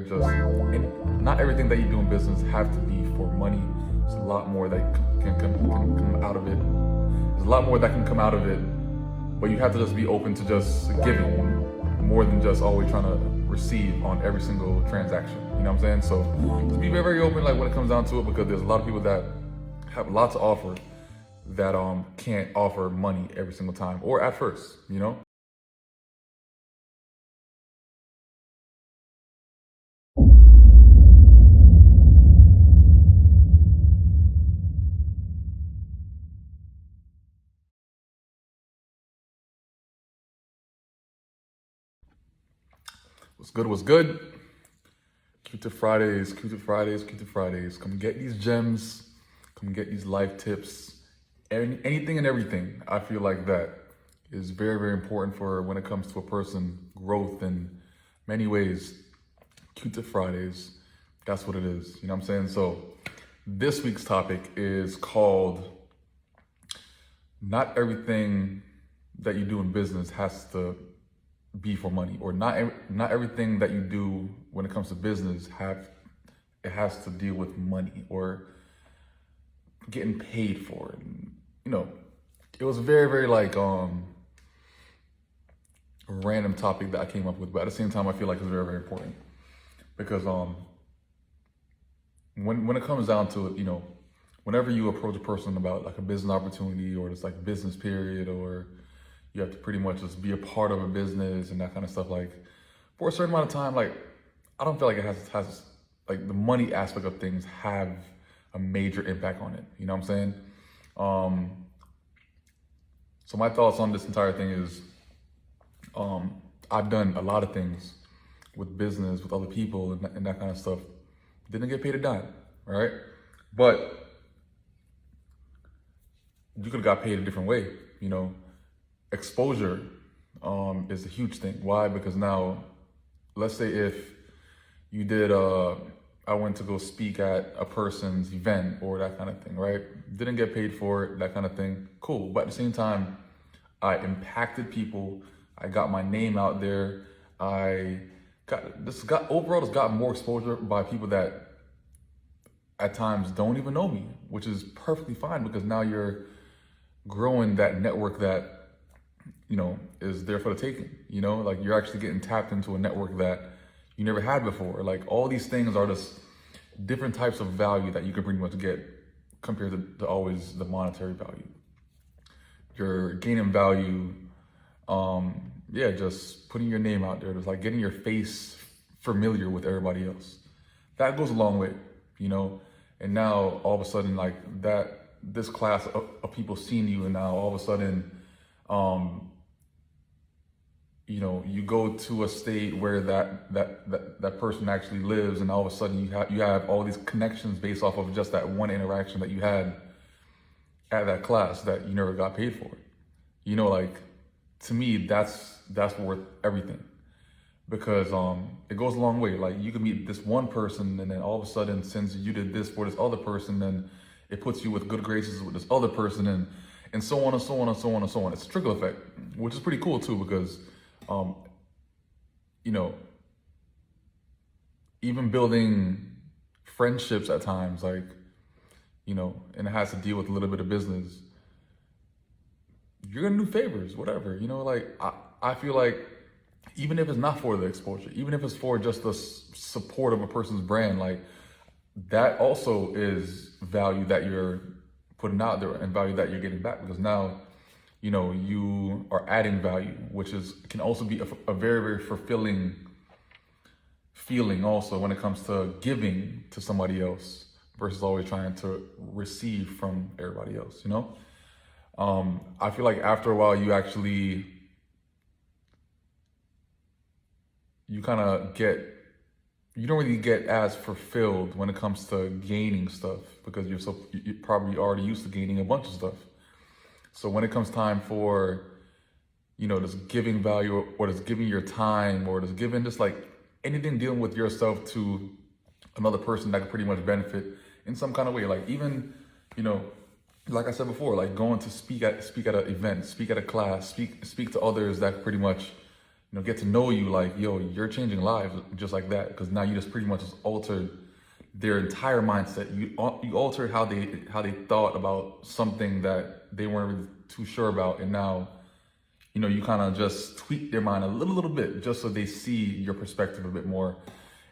just, and not everything that you do in business have to be for money. There's a lot more that can come out of it. There's a lot more that can come out of it, but you have to just be open to just giving more than just always trying to receive on every single transaction. You know what I'm saying? So just be very, very open, like when it comes down to it, because there's a lot of people that have a lot to offer that can't offer money every single time or at first, you know? What's good, what's good? Q Tip Fridays, Q Tip Fridays, Q Tip Fridays. Come get these gems, come get these life tips, anything and everything. I feel like that is very, very important for when it comes to a person growth in many ways. Q Tip Fridays, that's what it is. You know what I'm saying? So this week's topic is called not everything that you do in business has to be for money, or not everything that you do when it comes to business has to deal with money or getting paid for it. And, you know, it was very, very like a random topic that I came up with, but at the same time I feel like it's very, very important because when it comes down to it, you know, whenever you approach a person about like a business opportunity or just like business period, or you have to pretty much just be a part of a business and that kind of stuff, like for a certain amount of time, like I don't feel like it has like the money aspect of things have a major impact on it. You know what I'm saying? So my thoughts on this entire thing is, I've done a lot of things with business, with other people and that kind of stuff. Didn't get paid a dime, right? But you could have got paid a different way, you know? Exposure is a huge thing. Why? Because now, let's say if you did, I went to go speak at a person's event or that kind of thing, right? Didn't get paid for it, that kind of thing. Cool. But at the same time, I impacted people. I got my name out there. This got more exposure by people that at times don't even know me, which is perfectly fine because now you're growing that network that, you know, is there for the taking. You know, like you're actually getting tapped into a network that you never had before. Like all these things are just different types of value that you can pretty much get compared to always the monetary value. You're gaining value, just putting your name out there. Just like getting your face familiar with everybody else. That goes a long way, you know. And now all of a sudden, like this class of people seeing you, and now all of a sudden, you know, you go to a state where that person actually lives, and all of a sudden you have all these connections based off of just that one interaction that you had at that class that you never got paid for. You know, like to me, that's worth everything because it goes a long way. Like you can meet this one person, and then all of a sudden, since you did this for this other person, then it puts you with good graces with this other person, and so on and so on and so on and so on. It's a trickle effect, which is pretty cool too, because you know, even building friendships at times, like, you know, and it has to deal with a little bit of business, you're gonna do favors, whatever, you know, like I feel like even if it's not for the exposure, even if it's for just the support of a person's brand, like that also is value that you're putting out there and value that you're getting back, because now, you know, you are adding value, which can also be a very, very fulfilling feeling also when it comes to giving to somebody else versus always trying to receive from everybody else, you know? I feel like after a while, you don't really get as fulfilled when it comes to gaining stuff because you're probably already used to gaining a bunch of stuff. So when it comes time for, you know, just giving value or just giving your time or just giving just like anything dealing with yourself to another person that could pretty much benefit in some kind of way. Like even, you know, like I said before, like going to speak at an event, speak at a class, speak to others that pretty much, get to know you, like, yo, you're changing lives just like that. Because now you just pretty much just altered their entire mindset. You altered how they thought about something that they weren't really too sure about, and now, you kind of just tweak their mind a little bit just so they see your perspective a bit more,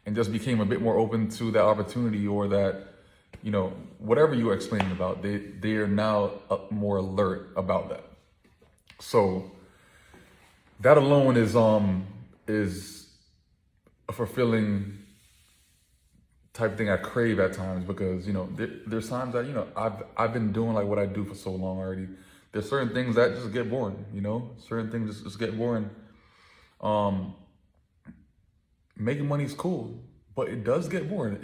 and just became a bit more open to that opportunity, or that, whatever you were explaining about, they are now more alert about that. So that alone is a fulfilling type of thing I crave at times, because there's times that I've been doing like what I do for so long already. There's certain things that just get boring, certain things just get boring. Making money is cool, but it does get boring.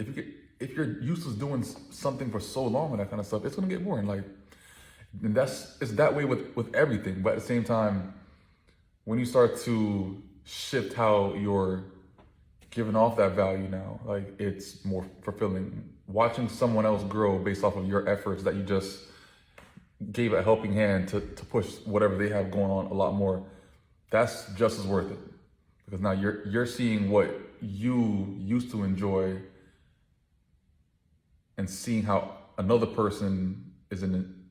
If you're used to doing something for so long and that kind of stuff, it's gonna get boring. Like, and it's that way with everything. But at the same time, when you start to shift how you're giving off that value now, like, it's more fulfilling. Watching someone else grow based off of your efforts that you just gave a helping hand to push whatever they have going on a lot more, that's just as worth it. Because now you're seeing what you used to enjoy and seeing how another person is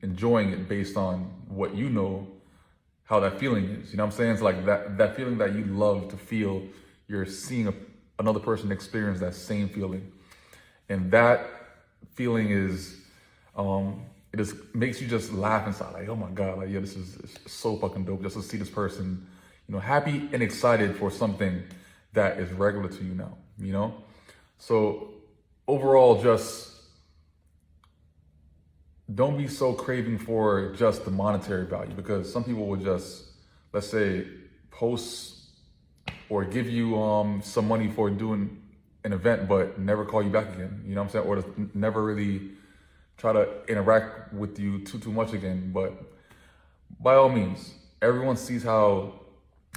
enjoying it based on what how that feeling is. You know what I'm saying? It's like that feeling that you love to feel, you're seeing another person experience that same feeling. And that feeling is, it just makes you just laugh inside, like, oh my God, like, yeah, this is so fucking dope just to see this person, happy and excited for something that is regular to you now, So overall, just don't be so craving for just the monetary value, because some people will just, let's say, post or give you some money for doing an event, but never call you back again. You know what I'm saying? Or just never really try to interact with you too much again. But by all means, everyone sees how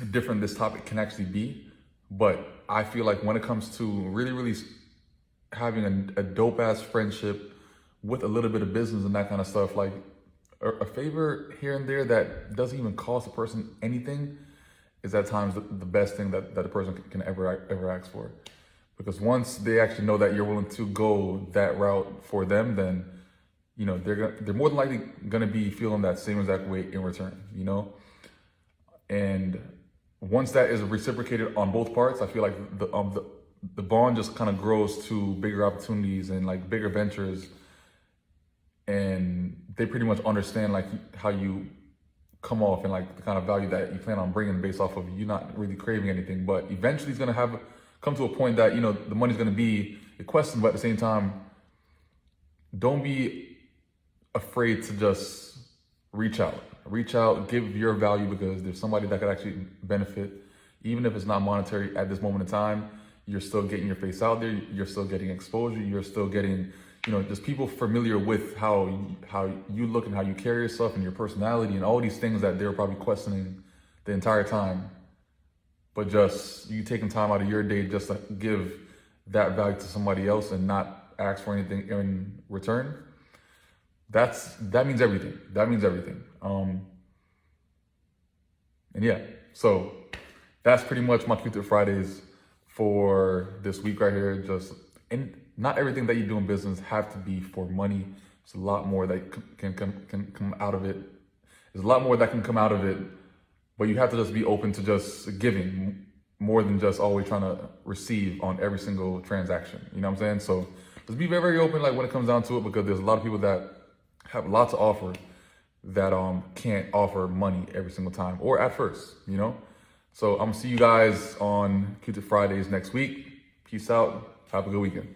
different this topic can actually be. But I feel like when it comes to really having a dope ass friendship with a little bit of business and that kind of stuff, like a favor here and there that doesn't even cost a person anything is at times the best thing that a person can ever ask for. Because once they actually know that you're willing to go that route for them, then they're more than likely gonna be feeling that same exact way in return, And once that is reciprocated on both parts, I feel like the bond just kind of grows to bigger opportunities and like bigger ventures, and they pretty much understand like how you come off and like the kind of value that you plan on bringing based off of you not really craving anything. But eventually it's gonna come to a point that the money's gonna be a question, but at the same time, don't be afraid to just reach out, give your value, because there's somebody that could actually benefit. Even if it's not monetary at this moment in time, you're still getting your face out there, you're still getting exposure, you're still getting just people familiar with how you look and how you carry yourself and your personality and all these things that they're probably questioning the entire time. But just you taking time out of your day just to give that value to somebody else and not ask for anything in return, that means everything. That means everything. And yeah, so that's pretty much my Q-Tip Fridays for this week right here. And not everything that you do in business have to be for money. There's a lot more that can come out of it. There's a lot more that can come out of it, but you have to just be open to just giving more than just always trying to receive on every single transaction. You know what I'm saying? So just be very open, like when it comes down to it, because there's a lot of people that have a lot to offer that can't offer money every single time or at first, So I'm gonna see you guys on Q-Tip Fridays next week. Peace out. Have a good weekend.